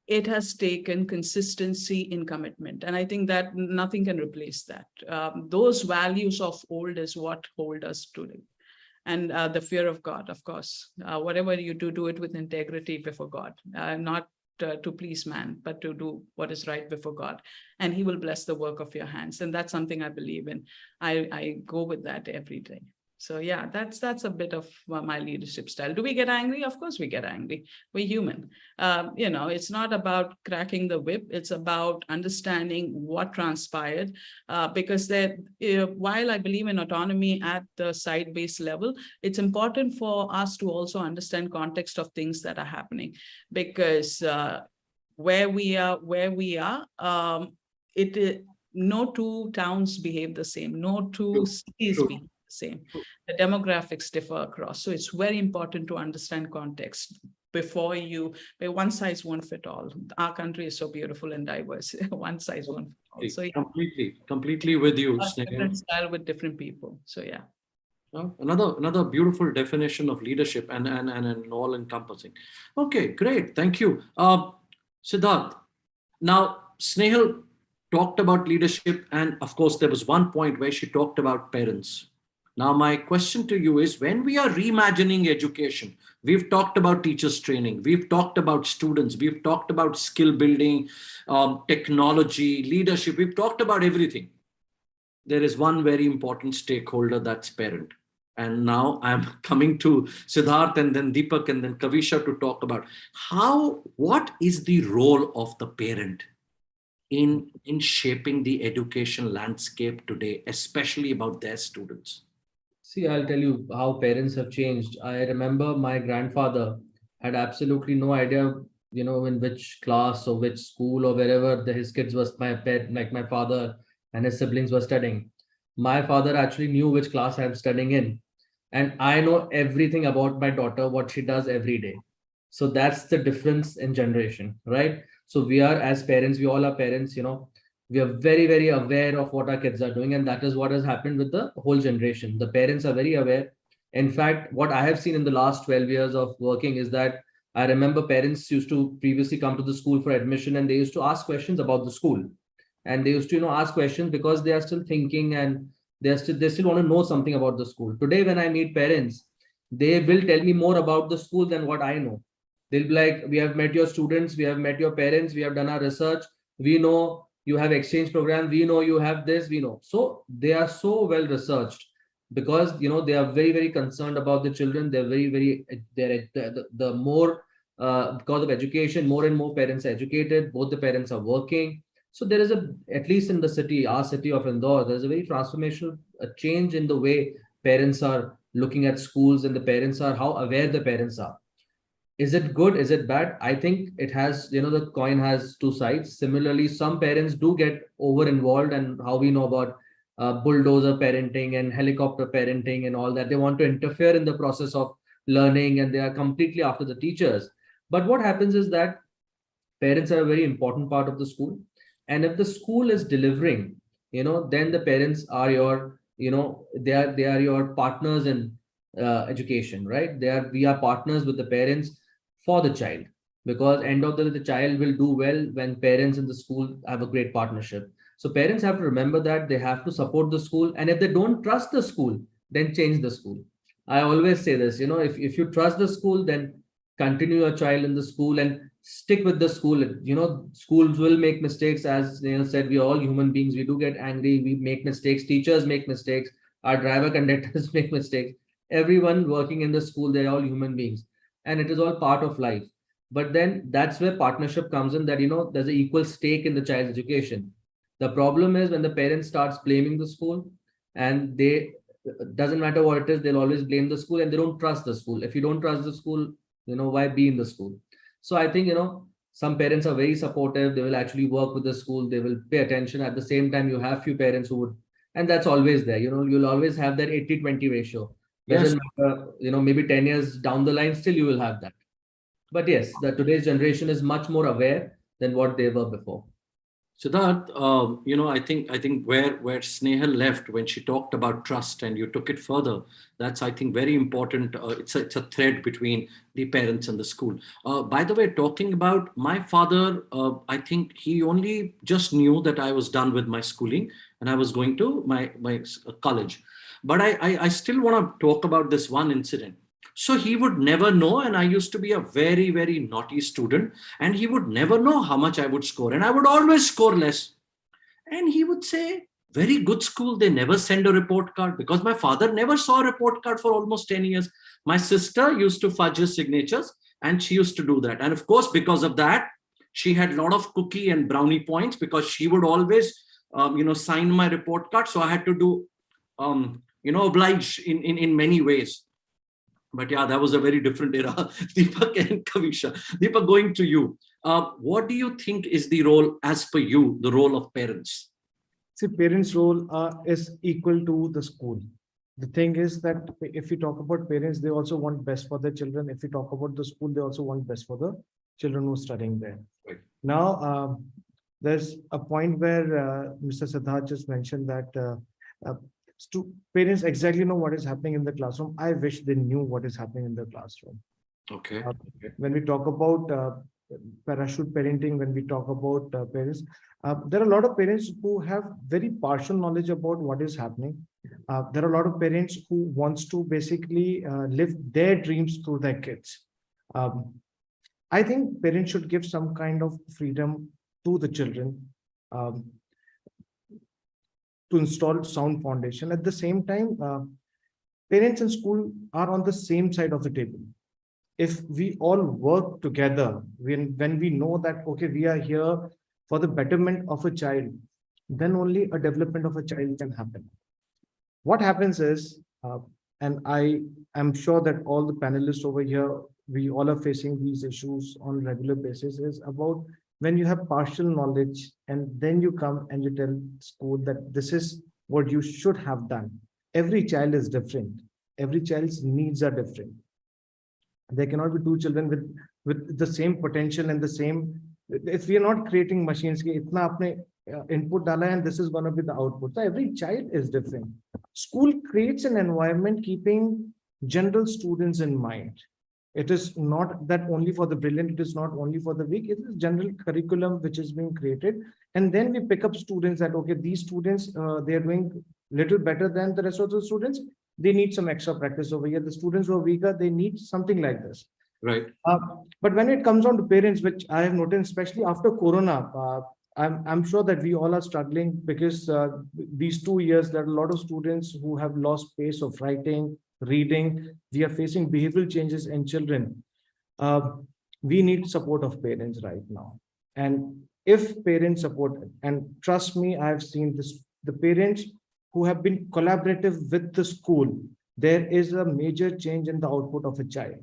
It has taken consistency in commitment. And I think that nothing can replace that. Those values of old is what hold us today. And the fear of God, of course. Whatever you do it with integrity before God, not to please man, but to do what is right before God. And he will bless the work of your hands. And that's something I believe in. I go with that every day. So yeah, that's a bit of my leadership style. Do we get angry? Of course we get angry. We're human. It's not about cracking the whip. It's about understanding what transpired. Because while I believe in autonomy at the site-based level, it's important for us to also understand context of things that are happening. Because where we are, no two towns behave the same. No two cities behave the same. The demographics differ across. So it's very important to understand context. before you, one size won't fit all. Our country is so beautiful and diverse. One size won't fit all. So yeah, Completely with you, a Snehal. different style with different people. So yeah. Another beautiful definition of leadership and an all encompassing. Okay, great. Thank you. Siddharth. Now, Snehal talked about leadership, and of course, there was one point where she talked about parents. Now, my question to you is, when we are reimagining education, we've talked about teachers training, we've talked about students, we've talked about skill building, technology, leadership, we've talked about everything. There is one very important stakeholder, that's parent. And now I'm coming to Siddharth and then Deepak and then Kavisha to talk about what is the role of the parent in shaping the education landscape today, especially about their students. See, I'll tell you how parents have changed. I remember my grandfather had absolutely no idea, in which class or which school or wherever his kids was, like my father and his siblings were studying. My father actually knew which class I'm studying in. And I know everything about my daughter, what she does every day. So that's the difference in generation, right? So we are, as parents, we all are parents, we are very, very aware of what our kids are doing. And that is what has happened with the whole generation. The parents are very aware. In fact, what I have seen in the last 12 years of working is that I remember parents used to previously come to the school for admission and they used to ask questions about the school. And they used to, ask questions because they are still thinking and they still want to know something about the school. Today, when I meet parents, they will tell me more about the school than what I know. They'll be like, we have met your students, we have met your parents, we have done our research, we know you have exchange program, we know you have this, we know. So they are so well researched because they are very, very concerned about the children. They're very, very, the more because of education, more and more parents are educated, both the parents are working. So there is at least in the city, our city of Indore, there's a very transformational change in the way parents are looking at schools and the parents are, how aware the parents are. Is it good? Is it bad? I think it has, the coin has two sides. Similarly, some parents do get over involved, and how we know about bulldozer parenting and helicopter parenting and all that. They want to interfere in the process of learning and they are completely after the teachers. But what happens is that parents are a very important part of the school. And if the school is delivering, then the parents are your, they are your partners in education, right? We are partners with the parents for the child, because end of the child will do well when parents in the school have a great partnership. So parents have to remember that they have to support the school, and if they don't trust the school, then change the school. I always say this, if you trust the school, then continue your child in the school and stick with the school. Schools will make mistakes. As said, we are all human beings. We do get angry. We make mistakes. Teachers make mistakes. Our driver conductors make mistakes. Everyone working in the school, they're all human beings. And it is all part of life. But then that's where partnership comes in, that, there's an equal stake in the child's education. The problem is when the parent starts blaming the school, and doesn't matter what it is, they'll always blame the school and they don't trust the school. If you don't trust the school, why be in the school? So I think, some parents are very supportive. They will actually work with the school. They will pay attention. At the same time, you have few parents who would, and that's always there. You'll always have that 80-20 ratio. Doesn't matter, maybe 10 years down the line, still you will have that. But yes, today's generation is much more aware than what they were before. Siddharth, I think where Snehal left when she talked about trust and you took it further, that's, I think, very important. It's a thread between the parents and the school. By the way, talking about my father, I think he only just knew that I was done with my schooling and I was going to my college. But I still want to talk about this one incident. So he would never know, and I used to be a very, very naughty student, and he would never know how much I would score, and I would always score less. And he would say, very good school, they never send a report card, because my father never saw a report card for almost 10 years. My sister used to fudge his signatures, and she used to do that. And of course, because of that, she had a lot of cookie and brownie points, because she would always, sign my report card. So I had to do, oblige in many ways. But yeah, that was a very different era. Deepak and Kavisha. Deepak, going to you. What do you think is the role, as per you, the role of parents? See, parents' role is equal to the school. The thing is that if we talk about parents, they also want best for their children. If we talk about the school, they also want best for the children who are studying there. Right. Now, there's a point where Mr. Siddharth just mentioned that parents exactly know what is happening in the classroom. I wish they knew what is happening in the classroom. Okay. When we talk about parachute parenting, when we talk about parents, there are a lot of parents who have very partial knowledge about what is happening. There are a lot of parents who wants to basically live their dreams through their kids. I think parents should give some kind of freedom to the children to install sound foundation. At the same time, parents and school are on the same side of the table. If we all work together, when we know that, okay, we are here for the betterment of a child, then only a development of a child can happen. What happens is, and I am sure that all the panelists over here, we all are facing these issues on a regular basis, is about when you have partial knowledge and then you come and you tell school that this is what you should have done. Every child is different. Every child's needs are different. There cannot be two children with the same potential and the same. If we are not creating machines, itna apne input dala and this is going to be the output. So every child is different. School creates an environment keeping general students in mind. It is not that only for the brilliant, it is not only for the weak, it is general curriculum which is being created. And then we pick up students that, okay, these students, they are doing little better than the rest of the students. They need some extra practice over here. The students who are weaker, they need something like this. Right. But when it comes on to parents, which I have noticed, especially after Corona, I'm sure that we all are struggling because these 2 years, there are a lot of students who have lost pace of writing, reading. We are facing behavioral changes in children. We need support of parents right now. And if parents support, and trust me, I have seen this, the parents who have been collaborative with the school, there is a major change in the output of a child.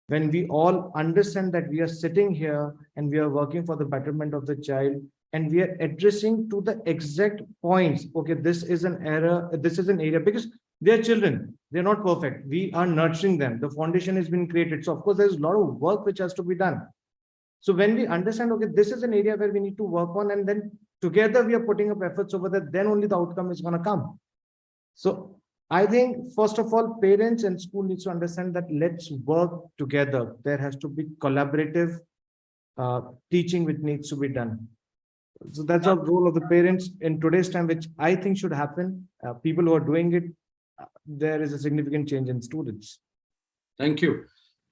When we all understand that we are sitting here and we are working for the betterment of the child, and we are addressing to the exact points, okay, this is an error, this is an area, because they are children, they're not perfect. We are nurturing them. The foundation has been created. So of course, there's a lot of work which has to be done. So when we understand, okay, this is an area where we need to work on, and then together we are putting up efforts over there, then only the outcome is going to come. So I think, first of all, parents and school needs to understand that let's work together. There has to be collaborative teaching which needs to be done. So that's the role of the parents in today's time, which I think should happen. People who are doing it, there is a significant change in students. Thank you.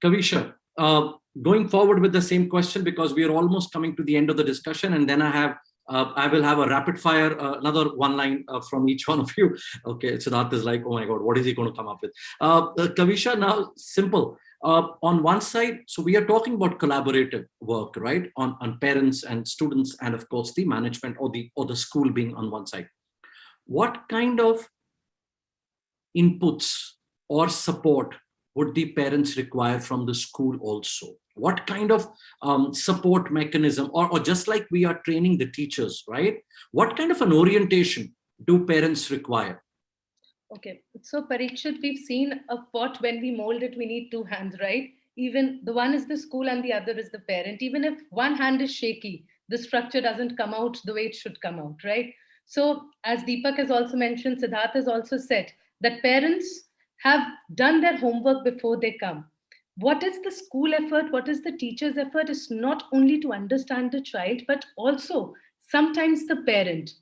Kavisha, going forward with the same question, because we are almost coming to the end of the discussion, and then I will have a rapid fire, another one line from each one of you. Okay, Siddharth is like, oh my God, what is he going to come up with? Kavisha, now simple. On one side, so we are talking about collaborative work, right? On parents and students, and of course the management or the school being on one side. What kind of inputs or support would the parents require from the school also? What kind of support mechanism, or just like we are training the teachers, right? What kind of an orientation do parents require? Okay, so Parikshit, we've seen a pot when we mold it, we need two hands, right? Even the one is the school and the other is the parent. Even if one hand is shaky, the structure doesn't come out the way it should come out, right? So as Deepak has also mentioned, Siddharth has also said that parents have done their homework before they come. What is the school effort? What is the teacher's effort? Is not only to understand the child, but also sometimes the parent.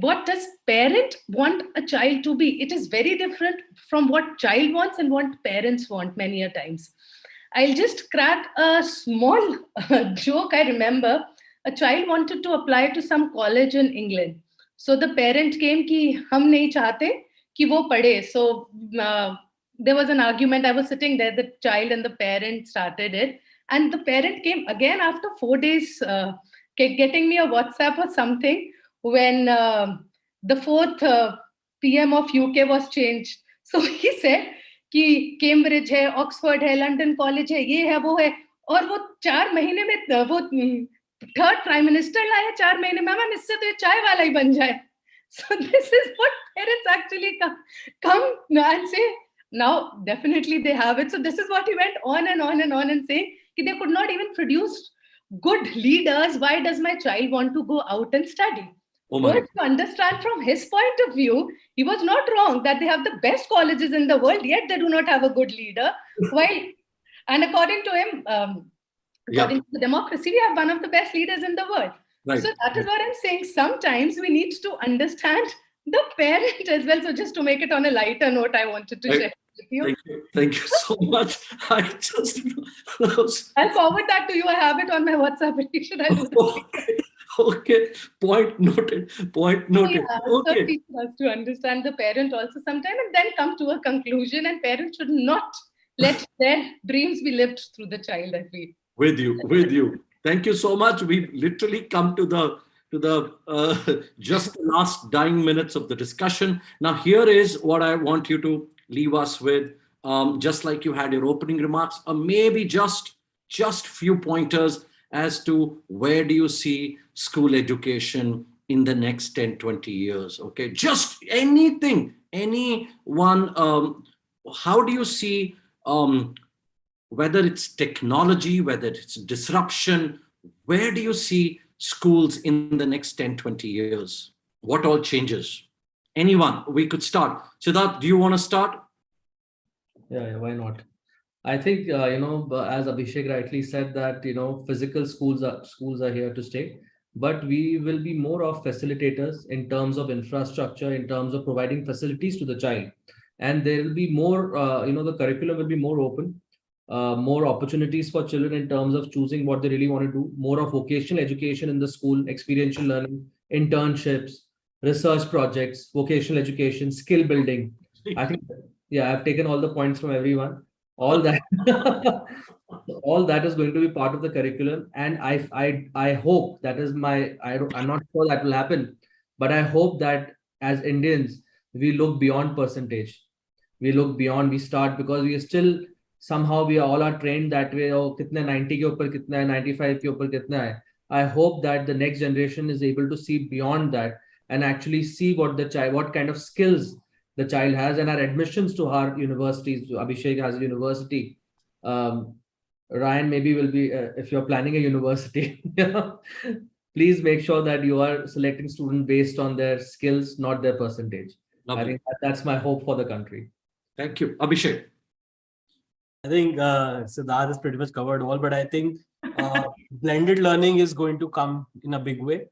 What does parent want a child to be? It is very different from what child wants and what parents want many a times. I'll just crack a small joke. I remember a child wanted to apply to some college in England. So the parent came ki hum nahi chahte ki wo padhe. So there was an argument. I was sitting there, the child and the parent started it. And the parent came again after 4 days, getting me a WhatsApp or something, when the fourth PM of UK was changed. So he said कि Cambridge है, Oxford है, London College है, ये है, वो है, और वो 4 महीने में वो थर्ड प्राइम मिनिस्टर लाया 4 महीने में, मैम इससे तो ये चाय वाला ही बन जाए. So this is what parents actually come and say. Now, definitely they have it. So this is what he went on and on and on and saying they could not even produce good leaders. Why does my child want to go out and study? Oh my. First, to understand from his point of view, he was not wrong that they have the best colleges in the world, yet they do not have a good leader. While, and according to him, according to the democracy, we have one of the best leaders in the world. Right. So that is what I'm saying. Sometimes we need to understand the parent as well. So just to make it on a lighter note, I wanted to share with you. Thank you so much. I just I'll forward that to you. I have it on my WhatsApp. Should I do that? Okay. Point noted. Point noted. Yeah, Okay. so teacher has to understand the parent also sometime and then come to a conclusion. And parents should not let their dreams be lived through the child, I feel. With you. Thank you so much. We literally come to the just the last dying minutes of the discussion. Now, here is what I want you to leave us with. Just like you had your opening remarks, or maybe just few pointers as to where do you see school education in the next 10, 20 years? Okay, just anything, anyone. How do you see, whether it's technology, whether it's disruption, where do you see schools in the next 10, 20 years? What all changes? Anyone, we could start. Siddharth, do you want to start? Yeah, why not? I think, as Abhishek rightly said that, physical schools are here to stay, but we will be more of facilitators in terms of infrastructure, in terms of providing facilities to the child. And there will be more, the curriculum will be more open, more opportunities for children in terms of choosing what they really want to do, more of vocational education in the school, experiential learning, internships, research projects, vocational education, skill building. I think, yeah, I've taken all the points from everyone. All that is going to be part of the curriculum, and I hope that is I'm not sure that will happen, but I hope that as Indians we look beyond percentage, we start, because we are still somehow we all are trained that way. Oh, kitna 90 ke upar kitna hai, 95 ke upar kitna hai. I hope that the next generation is able to see beyond that and actually see what kind of skills the child has. And our admissions to our universities, Abhishek has a university, Ryan maybe will be, if you're planning a university, please make sure that you are selecting students based on their skills, not their percentage. Lovely. I think that's my hope for the country. Thank you. Abhishek. I think Siddharth has pretty much covered all, but I think blended learning is going to come in a big way.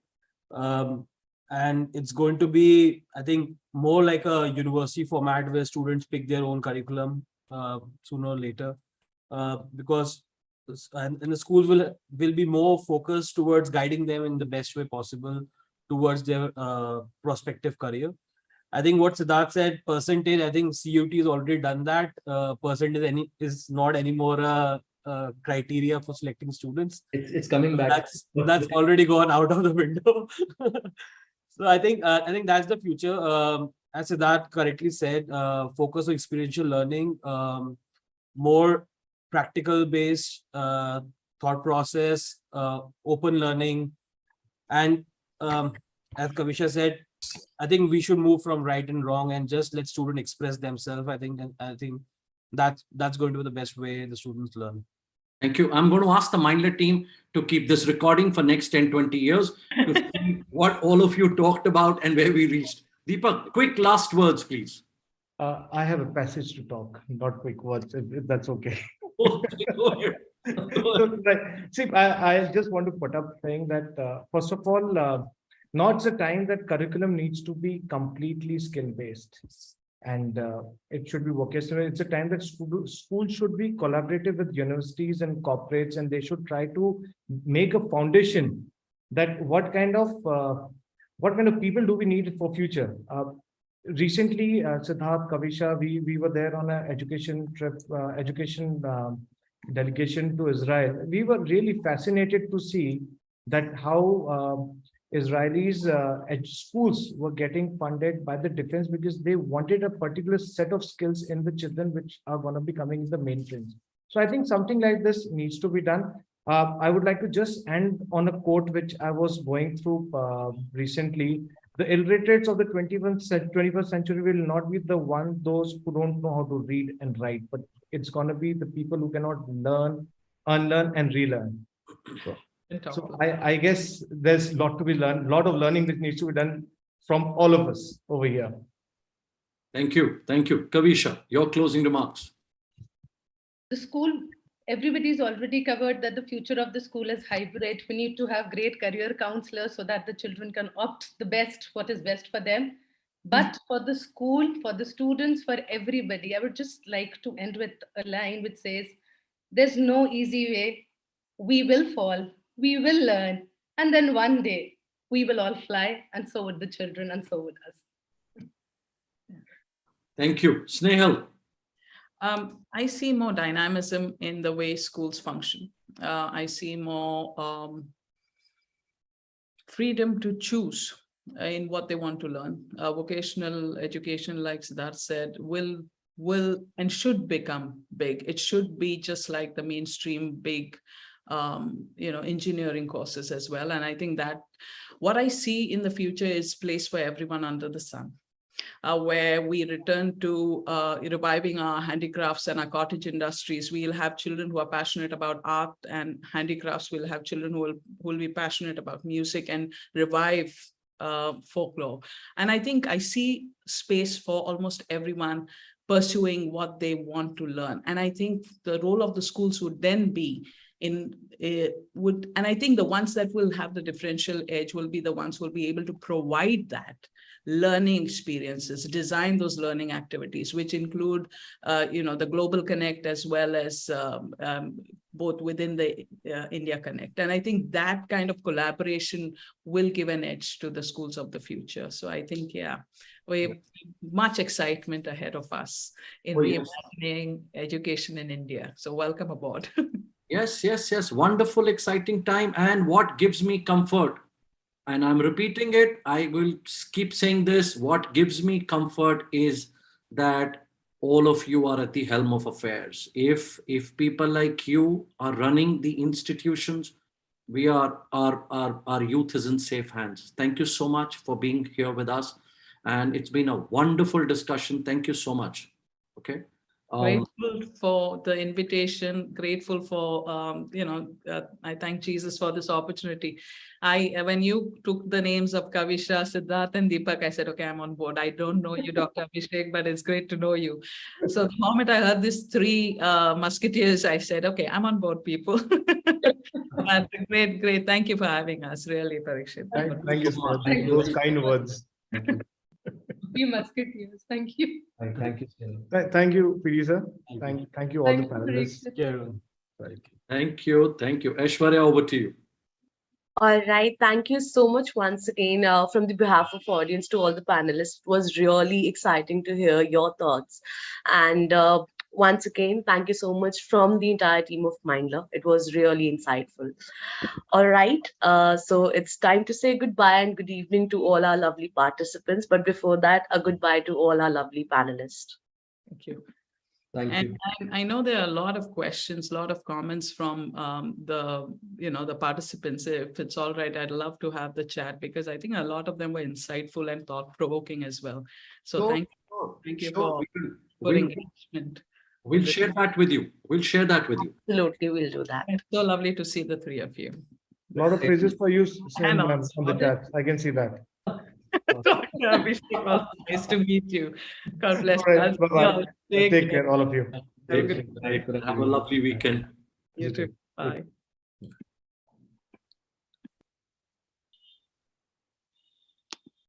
And it's going to be, I think, more like a university format where students pick their own curriculum sooner or later, because and the schools will be more focused towards guiding them in the best way possible towards their prospective career. I think what Siddharth said, percentage, I think CUT has already done that. Percentage is not anymore a criteria for selecting students. It's coming back. That's already gone out of the window. So I think that's the future. As Siddharth correctly said, focus on experiential learning, more practical based thought process, open learning, and as Kavisha said, I think we should move from right and wrong and just let students express themselves. I think that's going to be the best way the students learn. Thank you. I'm going to ask the Mindler team to keep this recording for next 10, 20 years to see what all of you talked about and where we reached. Deepak, quick last words, please. I have a passage to talk, not quick words, if that's okay. Okay, go ahead. So, see, I just want to put up saying that, first of all, not the time that curriculum needs to be completely skill-based and it should be vocational. It's a time that schools should be collaborative with universities and corporates, and they should try to make a foundation that what kind of people do we need for future. Recently, Siddharth, Kavisha, we were there on an education trip, delegation to Israel. We were really fascinated to see that how Israelis schools were getting funded by the defense because they wanted a particular set of skills in the children which are going to be coming in the mainstreams. So I think something like this needs to be done. I would like to just end on a quote which I was going through recently. The illiterates of the 21st century will not be those who don't know how to read and write, but it's going to be the people who cannot learn, unlearn, and relearn. So I guess there's a lot to be learned, a lot of learning that needs to be done from all of us over here. Thank you. Thank you. Kavisha, your closing remarks. The school, everybody's already covered that the future of the school is hybrid. We need to have great career counselors so that the children can opt the best, what is best for them. But for the school, for the students, for everybody, I would just like to end with a line which says, there's no easy way. We will fall, we will learn, and then one day we will all fly, and so would the children, and so would us. Thank you. Snehal. I see more dynamism in the way schools function. I see more freedom to choose in what they want to learn. Vocational education, like Siddharth said, will and should become big. It should be just like the mainstream big engineering courses as well. And I think that what I see in the future is place for everyone under the sun. Where we return to reviving our handicrafts and our cottage industries. We'll have children who are passionate about art and handicrafts. We'll have children who will be passionate about music and revive folklore. And I think I see space for almost everyone pursuing what they want to learn. And I think the role of the schools would then be and I think the ones that will have the differential edge will be the ones who will be able to provide that learning experiences, design those learning activities, which include, the Global Connect as well as both within the India Connect. And I think that kind of collaboration will give an edge to the schools of the future. So I think, we have much excitement ahead of us in reimagining education in India. So welcome aboard. Yes. Wonderful, exciting time. And what gives me comfort, and I'm repeating it, I will keep saying this, what gives me comfort is that all of you are at the helm of affairs. If people like you are running the institutions, our youth is in safe hands. Thank you so much for being here with us. And it's been a wonderful discussion. Thank you so much. Okay. Grateful for the invitation, grateful for, I thank Jesus for this opportunity. When you took the names of Kavisha, Siddharth and Deepak, I said, okay, I'm on board. I don't know you, Dr. Abhishek, but it's great to know you. So the moment I heard these three musketeers, I said, okay, I'm on board, people. But great. Thank you for having us, really, Parikshit. Thank you so much. Those kind words. Thank you. You musketeers. Thank you. Thank you. Thank you, PD sir. Thank you all the Thank you, panelists. Thank you. Aishwarya, over to you. All right. Thank you so much once again from the behalf of audience to all the panelists. It was really exciting to hear your thoughts. And once again, thank you so much from the entire team of Mindler. It was really insightful. All right. So it's time to say goodbye and good evening to all our lovely participants. But before that, a goodbye to all our lovely panelists. Thank you. Thank you. And I know there are a lot of questions, a lot of comments from the participants. If it's all right, I'd love to have the chat because I think a lot of them were insightful and thought-provoking as well. So thank you for engagement. We'll share that with you. Absolutely, we'll do that. It's so lovely to see the three of you. A lot of praises for you saying on the chat. I can see that. Dr. Abhishek, nice to meet you. God bless All right, you. bye-bye. Take care, all of you. Have a good Have a lovely weekend. You too. Bye.